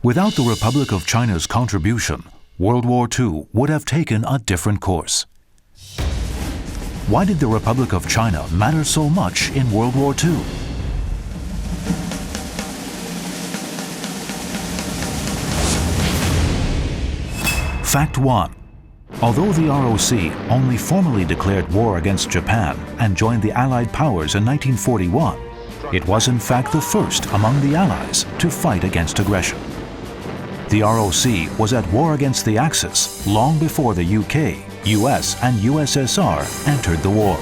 Without the Republic of China's contribution, World War II would have taken a different course. Why did the Republic of China matter so much in World War II? Fact 1. Although the ROC only formally declared war against Japan and joined the Allied powers in 1941, it was in fact the first among the Allies to fight against aggression. The ROC was at war against the Axis long before the UK, US, and USSR entered the war.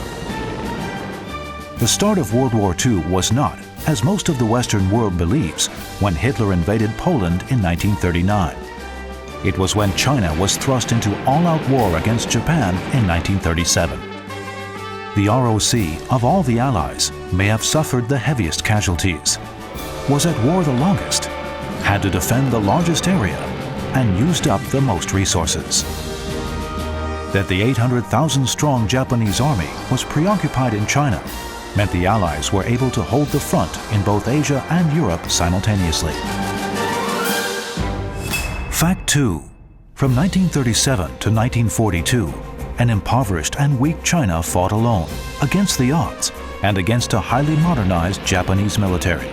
The start of World War II was not, as most of the Western world believes, when Hitler invaded Poland in 1939. It was when China was thrust into all-out war against Japan in 1937. The ROC, of all the Allies, may have suffered the heaviest casualties, was at war the longest, had to defend the largest area, and used up the most resources. That the 800,000-strong Japanese army was preoccupied in China meant the Allies were able to hold the front in both Asia and Europe simultaneously. Fact 2. From 1937 to 1942, an impoverished and weak China fought alone, against the odds, and against a highly modernized Japanese military.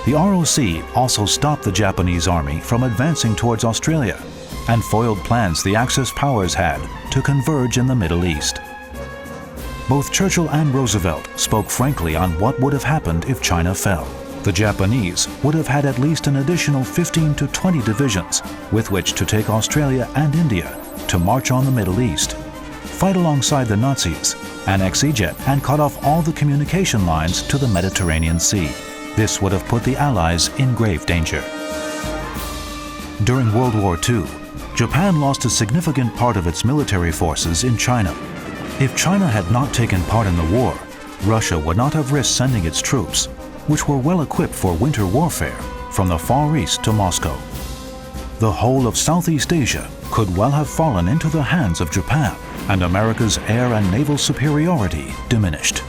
The ROC also stopped the Japanese army from advancing towards Australia and foiled plans the Axis powers had to converge in the Middle East. Both Churchill and Roosevelt spoke frankly on what would have happened if China fell. The Japanese would have had at least an additional 15 to 20 divisions with which to take Australia and India to march on the Middle East, fight alongside the Nazis, annex Egypt, and cut off all the communication lines to the Mediterranean Sea. This would have put the Allies in grave danger. During World War II, Japan lost a significant part of its military forces in China. If China had not taken part in the war, Russia would not have risked sending its troops, which were well equipped for winter warfare, from the Far East to Moscow. The whole of Southeast Asia could well have fallen into the hands of Japan, and America's air and naval superiority diminished.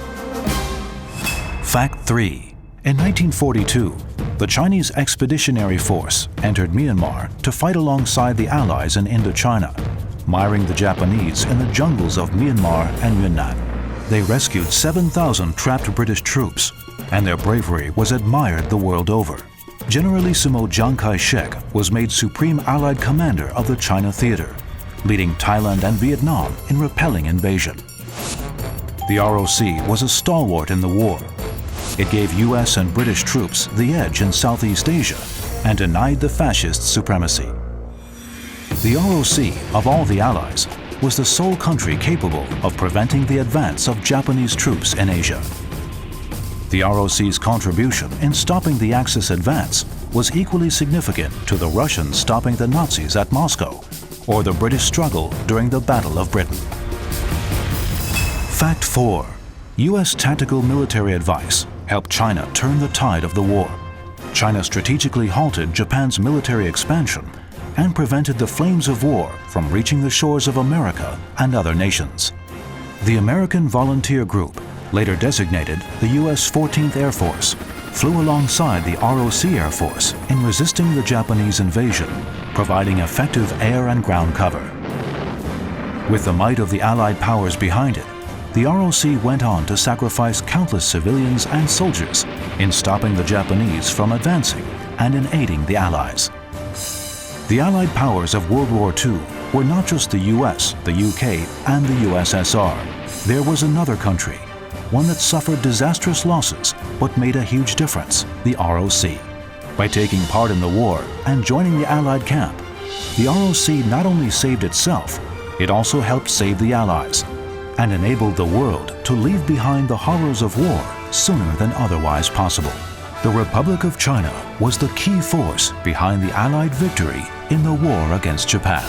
Fact 3. In 1942, the Chinese Expeditionary Force entered Myanmar to fight alongside the Allies in Indochina, miring the Japanese in the jungles of Myanmar and Yunnan. They rescued 7,000 trapped British troops, and their bravery was admired the world over. Generalissimo Chiang Kai-shek was made Supreme Allied Commander of the China Theater, leading Thailand and Vietnam in repelling invasion. The ROC was a stalwart in the war. It gave US and British troops the edge in Southeast Asia and denied the fascists supremacy. The ROC, of all the Allies, was the sole country capable of preventing the advance of Japanese troops in Asia. The ROC's contribution in stopping the Axis advance was equally significant to the Russians stopping the Nazis at Moscow or the British struggle during the Battle of Britain. Fact 4. US tactical military advice helped China turn the tide of the war. China strategically halted Japan's military expansion and prevented the flames of war from reaching the shores of America and other nations. The American Volunteer Group, later designated the US 14th Air Force, flew alongside the ROC Air Force in resisting the Japanese invasion, providing effective air and ground cover. With the might of the Allied powers behind it, the ROC went on to sacrifice countless civilians and soldiers in stopping the Japanese from advancing and in aiding the Allies. The Allied powers of World War II were not just the US, the UK, and the USSR. There was another country, one that suffered disastrous losses but made a huge difference, the ROC. By taking part in the war and joining the Allied camp, the ROC not only saved itself, it also helped save the Allies and enabled the world to leave behind the horrors of war sooner than otherwise possible. The Republic of China was the key force behind the Allied victory in the war against Japan.